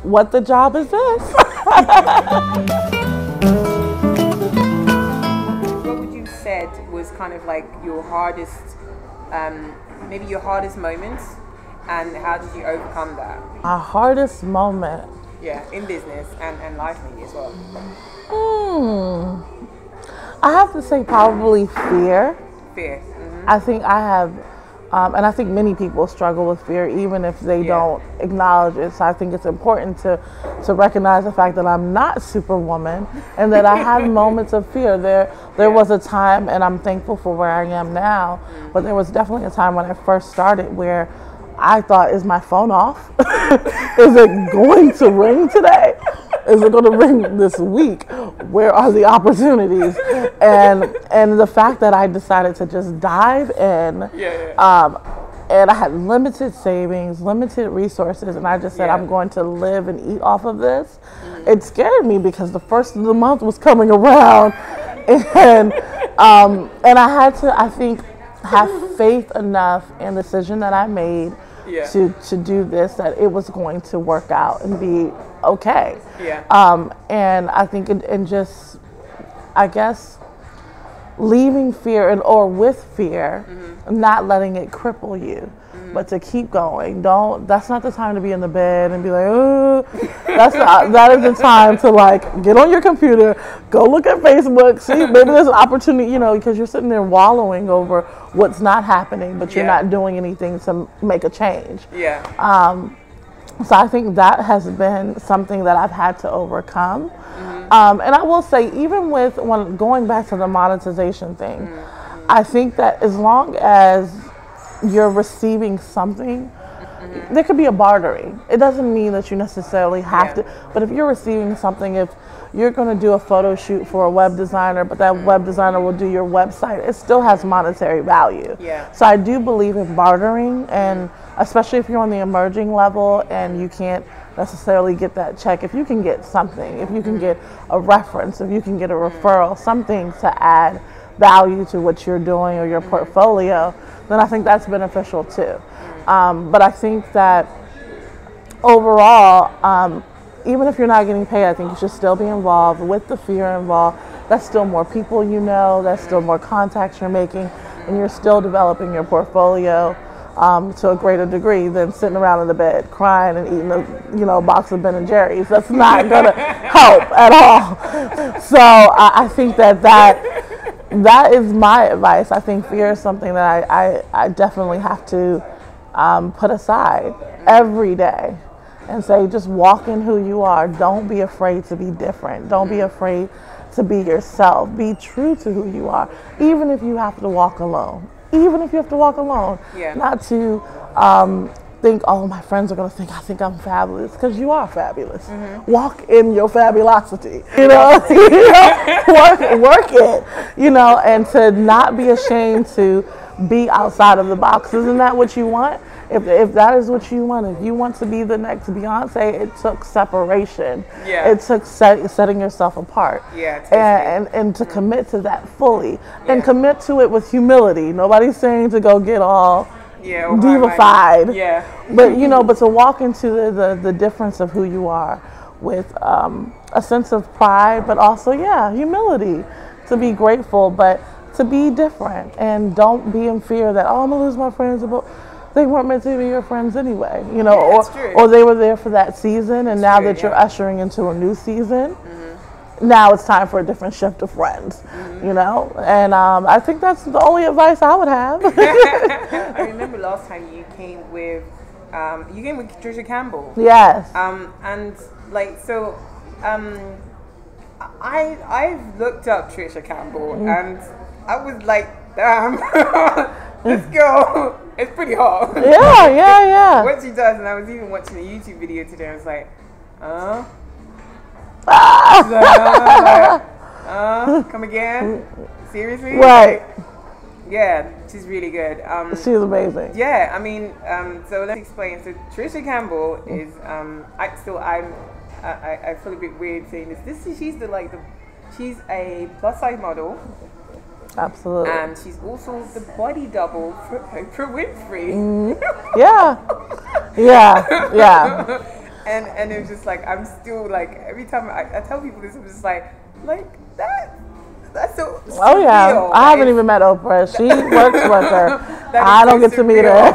what the job is this? What would you said was kind of like your hardest, maybe your hardest moments, and how did you overcome that? My hardest moment. Yeah, in business and life maybe as well. I have to say probably fear. Fear. Mm-hmm. I think I have, and I think many people struggle with fear even if they don't acknowledge it. So I think it's important to recognize the fact that I'm not Superwoman and that I have moments of fear. There was a time, and I'm thankful for where I am now, but there was definitely a time when I first started where I thought, is my phone off? Is it going to ring today? Is it going to ring this week? Where are the opportunities? And the fact that I decided to just dive in, and I had limited savings, limited resources, and I just said, I'm going to live and eat off of this. It scared me because the first of the month was coming around, and I had to, I think, have faith enough in the decision that I made to do this, that it was going to work out and be okay. And I think and just, I guess, leaving fear or with fear, not letting it cripple you, but to keep going. That's not the time to be in the bed and be like, oh, that is the time to like get on your computer, go look at Facebook, see maybe there's an opportunity, because you're sitting there wallowing over what's not happening, but you're not doing anything to make a change. So I think that has been something that I've had to overcome. And I will say, even when going back to the monetization thing, I think that as long as you're receiving something, there could be a bartering. It doesn't mean that you necessarily have to, but if you're receiving something, if you're going to do a photo shoot for a web designer, but that web designer will do your website, it still has monetary value. So I do believe in bartering, and especially if you're on the emerging level and you can't necessarily get that check, if you can get something, if you can get a reference, if you can get a referral, something to add value to what you're doing or your portfolio, then I think that's beneficial too. But I think that overall, even if you're not getting paid, I think you should still be involved. With the fear involved, that's still more people that's still more contacts you're making, and you're still developing your portfolio to a greater degree than sitting around in the bed crying and eating a box of Ben and Jerry's. That's not gonna help at all. So I think that is my advice. I think fear is something that I definitely have to put aside every day and say, just walk in who you are. Don't be afraid to be different. Don't be afraid to be yourself. Be true to who you are, even if you have to walk alone. Not to think, oh, my friends are going to think I think I'm fabulous, because you are fabulous. Walk in your fabulosity, work it, and to not be ashamed to be outside of the box. Isn't that what you want? If that is what you want, if you want to be the next Beyonce, it took separation. It took setting yourself apart. And to commit to that fully, and commit to it with humility. Nobody's saying to go get all divified. But to walk into the difference of who you are with a sense of pride, but also humility, to be grateful, but to be different, and don't be in fear that, oh, I'm gonna lose my friends, but they weren't meant to be your friends anyway, or they were there for that season, and now that you're ushering into a new season, now it's time for a different shift of friends, and I think that's the only advice I would have. I remember last time you came with Trisha Campbell. Yes. And like, so I've looked up Chauncea Campbell, and I was like, damn, this girl is pretty hot. Yeah. What she does, and I was even watching a YouTube video today, I was like, come again? Seriously? Right. Yeah, she's really good. She's amazing. Yeah, I mean, so let's explain. So Trisha Campbell is, I feel a bit weird saying this. She's a plus size model. Absolutely. And she's also the body double for Winfrey. And it was just like, I'm still like, every time I tell people this, I'm just like that. That's so oh yeah, real. I haven't even met Oprah. She works with her. I don't get to meet her.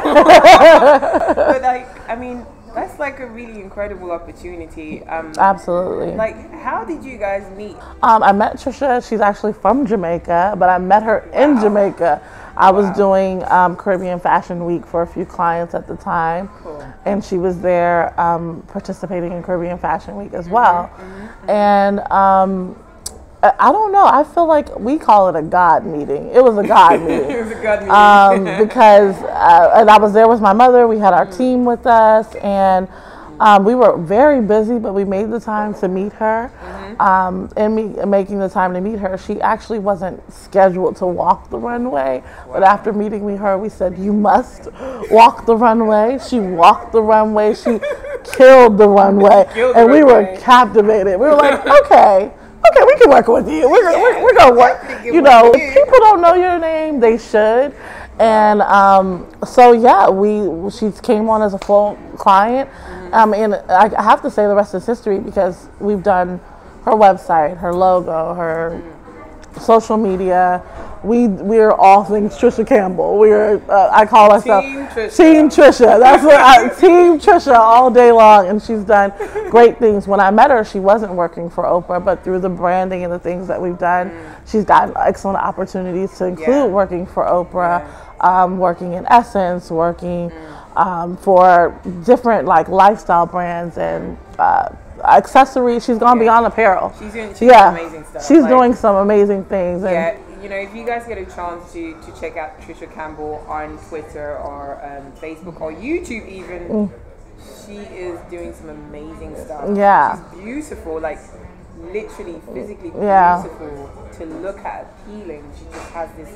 But like, I mean, that's like a really incredible opportunity. Absolutely. Like, how did you guys meet? I met Trisha. She's actually from Jamaica, but I met her in Jamaica. I was doing Caribbean Fashion Week for a few clients at the time, and she was there participating in Caribbean Fashion Week as well. And I don't know. I feel like we call it a God meeting. It was a God meeting. It was a God meeting. Because and I was there with my mother. We had our team with us, and we were very busy, but we made the time to meet her. And making the time to meet her, she actually wasn't scheduled to walk the runway. But after meeting her, we said, "You must walk the runway." She walked the runway. She killed the runway, and we were captivated. We were like, "Okay, we can work with you. We're gonna work." You know, if people don't know your name, they should. And so yeah, she came on as a full client. And I have to say the rest is history, because we've done her website, her logo, her social media. We're all things Trisha Campbell. I call myself Team Trisha. That's what Team Trisha all day long, and she's done great things. When I met her, she wasn't working for Oprah, but through the branding and the things that we've done, she's gotten excellent opportunities to include working for Oprah, working in Essence, working for different like lifestyle brands and accessories. She's gone beyond apparel. She's doing amazing stuff. She's doing some amazing things. And you know, if you guys get a chance to check out Chauncea Campbell on Twitter or Facebook or YouTube even, she is doing some amazing stuff. Yeah. She's beautiful, like literally physically beautiful to look at, appealing. She just has this,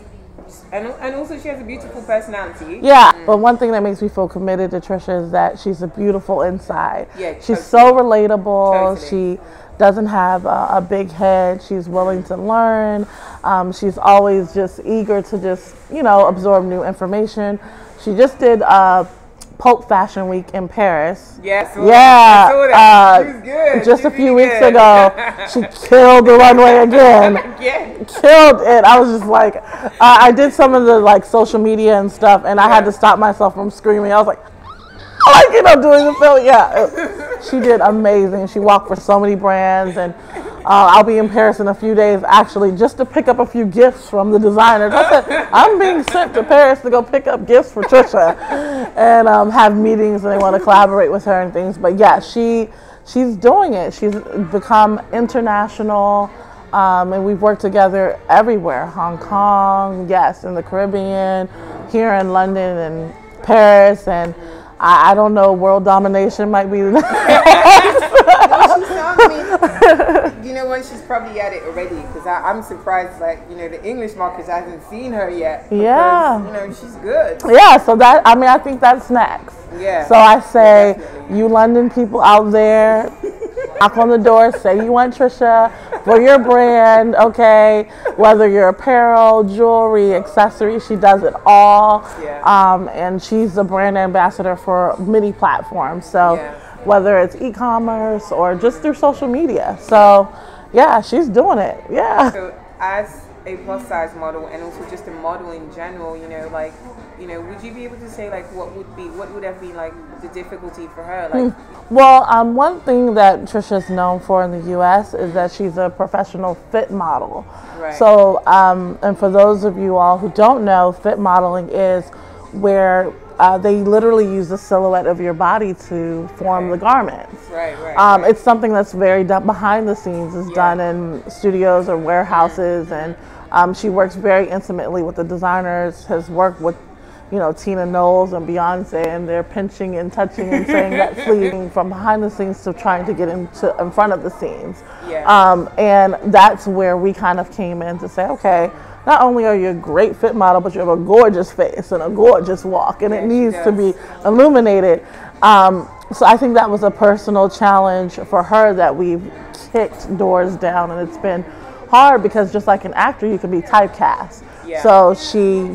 and also she has a beautiful personality. Yeah, but one thing that makes me feel committed to Trisha is that she's a beautiful inside. Yeah, she's so relatable. She doesn't have a big head. She's willing to learn. She's always just eager to just, absorb new information. She just did Pulp Fashion Week in Paris. Yes. I saw that. She was good. Just a few weeks ago, she killed the runway again. Killed it. I was just like, I did some of the like social media and stuff, and I had to stop myself from screaming. I was like, doing the film. Yeah, she did amazing. She walked for so many brands, and I'll be in Paris in a few days, actually, just to pick up a few gifts from the designers. I said, I'm being sent to Paris to go pick up gifts for Trisha, and have meetings, and they want to collaborate with her and things. But yeah, she's doing it. She's become international, and we've worked together everywhere. Hong Kong, yes, in the Caribbean, here in London and Paris, and I don't know, world domination might be the next. You know what? She's probably at it already, because I'm surprised, like, the English market hasn't seen her yet. Because, she's good. Yeah, so I think that's next. Yeah. So I say, you London people out there, knock on the door, say you want Trisha for your brand, okay? Whether you're apparel, jewelry, accessories, she does it all. Yeah. And she's the brand ambassador for many platforms. So whether it's e-commerce or just through social media. So yeah, she's doing it. Yeah. So as a plus size model, and also just a model in general, would you be able to say like what would have been like the difficulty for her? Like, well, one thing that Trisha's known for in the U.S. is that she's a professional fit model. Right. So, and for those of you all who don't know, fit modeling is where they literally use the silhouette of your body to form the garments. Right. It's something that's very done behind the scenes. It's done in studios or warehouses, and she works very intimately with the designers. Has worked with, Tina Knowles and Beyonce, and they're pinching and touching and saying that sleeve from behind the scenes to trying to get in front of the scenes. Yeah. And that's where we kind of came in to say, okay, not only are you a great fit model, but you have a gorgeous face and a gorgeous walk, and it needs to be illuminated. So I think that was a personal challenge for her that we've kicked doors down, and it's been hard because just like an actor, you can be typecast. Yeah. So she,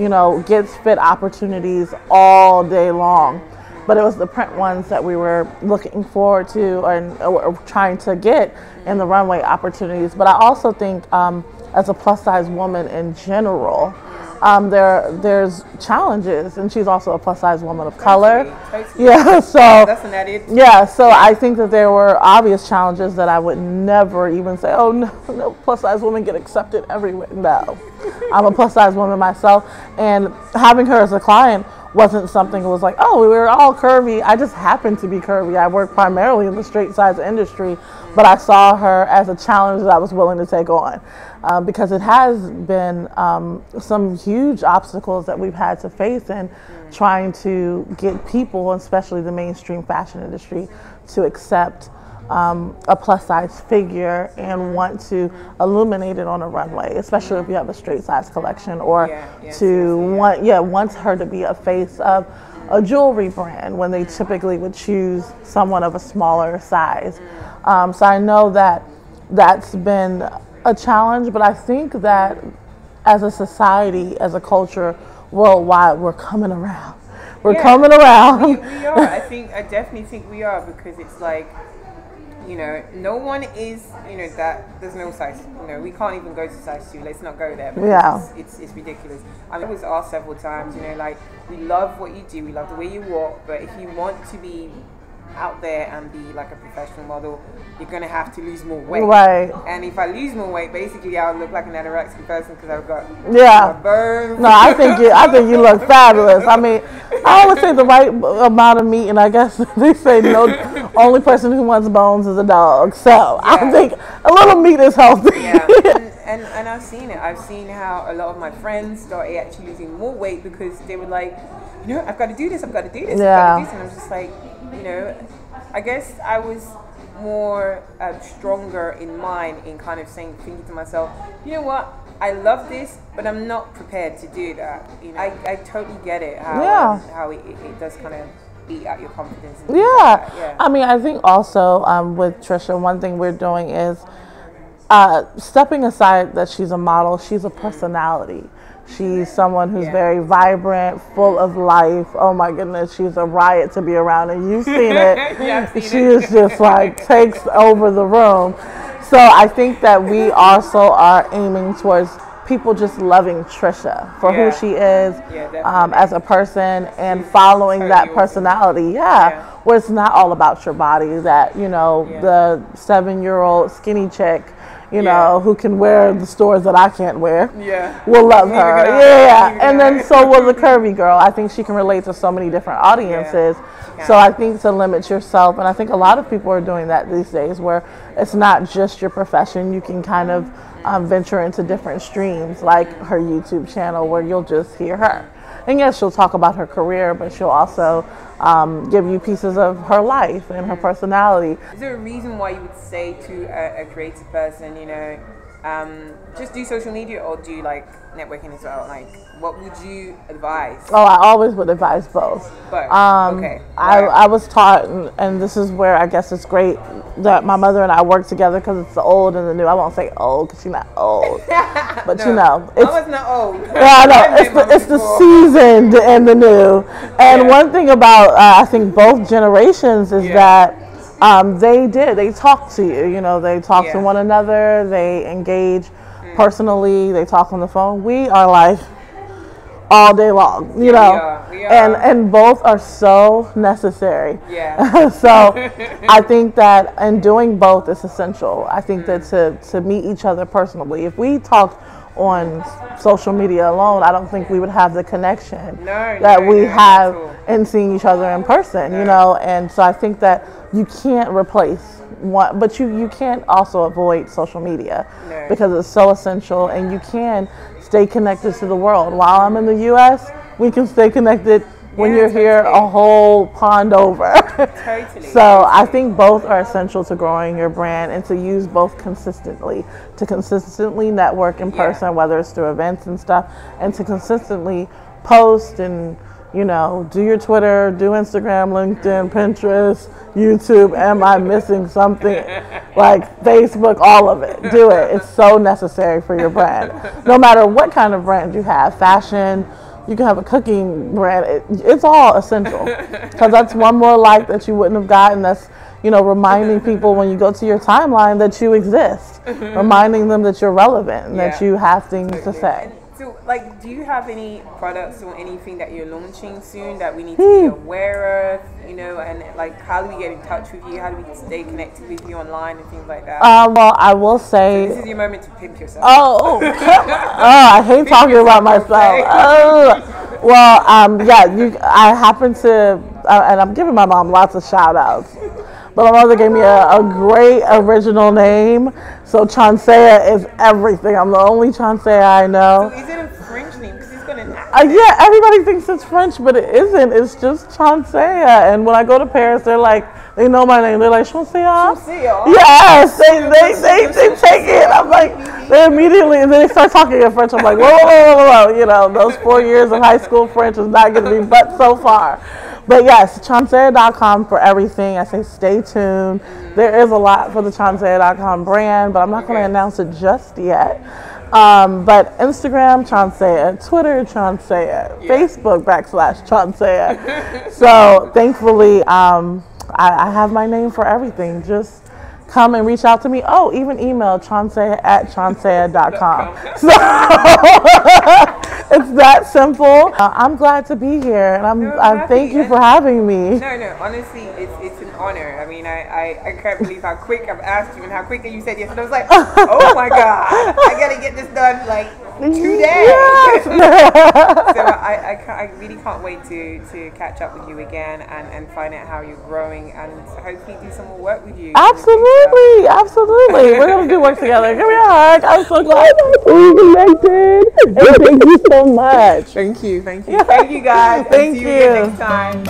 gets fit opportunities all day long. but it was the print ones that we were looking forward to or trying to get in the runway opportunities. But I also think as a plus size woman in general, there's challenges, and she's also a plus size woman of color. Totally. Yeah, so that's an added. Yeah, so I think that there were obvious challenges that I would never even say, oh no, plus size women get accepted everywhere. No, I'm a plus size woman myself, and having her as a client wasn't something that was like, oh, we were all curvy. I just happened to be curvy. I work primarily in the straight size industry, but I saw her as a challenge that I was willing to take on. Because it has been some huge obstacles that we've had to face in trying to get people, especially the mainstream fashion industry, to accept a plus size figure and want to illuminate it on a runway, especially if you have a straight size collection, or wants her to be a face of a jewelry brand when they typically would choose someone of a smaller size. So I know that that's been a challenge, but I think that as a society, as a culture worldwide, we're coming around. We're coming around. We are. I definitely think we are, because it's like, you know, no one is, you know, that there's no size, you know, we can't even go to size 2. Let's not go there, because it's ridiculous. I was asked several times, you know, like, we love what you do, we love the way you walk, but if you want to be out there and be like a professional model, you're gonna have to lose more weight. Right. And if I lose more weight, basically I'll look like an anorexic person, because I've got burns. No, I think you look fabulous. I mean, I always say the right amount of meat, and I guess they say no, only person who wants bones is a dog. So I think a little meat is healthy. Yeah. And I've seen it. I've seen how a lot of my friends started actually losing more weight because they were like, you know, I've got to do this, I've got to do this, I've got to do this. And I was just like, you know, I guess I was more stronger in mind in kind of thinking to myself, you know what, I love this, but I'm not prepared to do that. You know, I totally get it, how it does kind of beat out your confidence. And I mean, I think also with Trisha, one thing we're doing is stepping aside that she's a model, she's a personality. She's someone who's very vibrant, full of life. Oh my goodness, she's a riot to be around, and you've seen it. She is just like takes over the room. So I think that we also are aiming towards people just loving Trisha for who she is as a person, and following that personality. Where it's not all about your body, that, you know, the 7-year-old skinny chick, you know, who can wear the stores that I can't wear, will love her. And then so will the curvy girl. I think she can relate to so many different audiences. So I think to limit yourself, and I think a lot of people are doing that these days, where it's not just your profession. You can kind of venture into different streams, like her YouTube channel, where you'll just hear her. And yes, she'll talk about her career, but she'll also give you pieces of her life and her personality. Is there a reason why you would say to a creative person, you know, just do social media, or do like networking as well? Like, what would you advise? Oh, I always would advise both. Okay. I was taught, and this is where I guess it's great that my mother and I work together, because it's the old and the new. I won't say old because she's not old, but no, you know, Mama's not old. Yeah, no, it's the seasoned and the new. And one thing about I think both generations is that they talk to you. You know, they talk to one another. They engage personally. They talk on the phone. We are like all day long, you know, we are. And both are so necessary. So I think that in doing both is essential. I think that to meet each other personally, if we talked on social media alone, I don't think we would have the connection that we have in seeing each other in person, you know. And so I think that you can't replace one, but you can't also avoid social media because it's so essential, and you can stay connected to the world. While I'm in the U.S., we can stay connected when you're here a whole pond over. So I think both are essential to growing your brand, and to use both consistently, to consistently network in person, whether it's through events and stuff, and to consistently post and, you know, do your Twitter, do Instagram, LinkedIn, Pinterest, YouTube. Am I missing something? Like Facebook, all of it. Do it. It's so necessary for your brand. No matter what kind of brand you have, fashion, You can have a cooking brand. It's all essential, because that's one more like that you wouldn't have gotten. That's, you know, reminding people when you go to your timeline that you exist, reminding them that you're relevant, and that you have things to say. So, like, do you have any products or anything that you're launching soon that we need to be aware of, you know, and like, how do we get in touch with you? How do we stay connected with you online and things like that? Well, I will say, so this is your moment to pimp yourself. I hate talking about myself. I happen to, and I'm giving my mom lots of shout outs. But my mother gave me a great original name, so Chauncea is everything. I'm the only Chauncea I know. So is it a French name? Because it's got an yeah, everybody thinks it's French, but it isn't. It's just Chauncea. And when I go to Paris, they're like, they know my name. They're like, Chauncea? Yes, they take it. I'm like, they immediately, and then they start talking in French. I'm like, whoa. You know, those 4 years of high school French is not going to be but so far. But yes, Chauncea.com for everything. I say stay tuned. There is a lot for the Chauncea.com brand, but I'm not going to announce it just yet. But Instagram, Chauncea. Twitter, Chauncea. Facebook, /Chauncea. So thankfully, I have my name for everything. Just come and reach out to me. Oh, even email Chauncea@Chauncea.com. So it's that simple. I'm glad to be here, and I thank you for having me. No, honestly, it's an honor. I mean, I can't believe how quick I've asked you and how quickly you said yes. And I was like, oh my God, I gotta get this done like today. Yes. So I really can't wait to catch up with you again and find out how you're growing, and hopefully do some more work with you. Absolutely. We're gonna do work together. Give me a hug. I'm so glad we connected. And thank you so much. Thank you. Thank you guys. Thank See you again next time.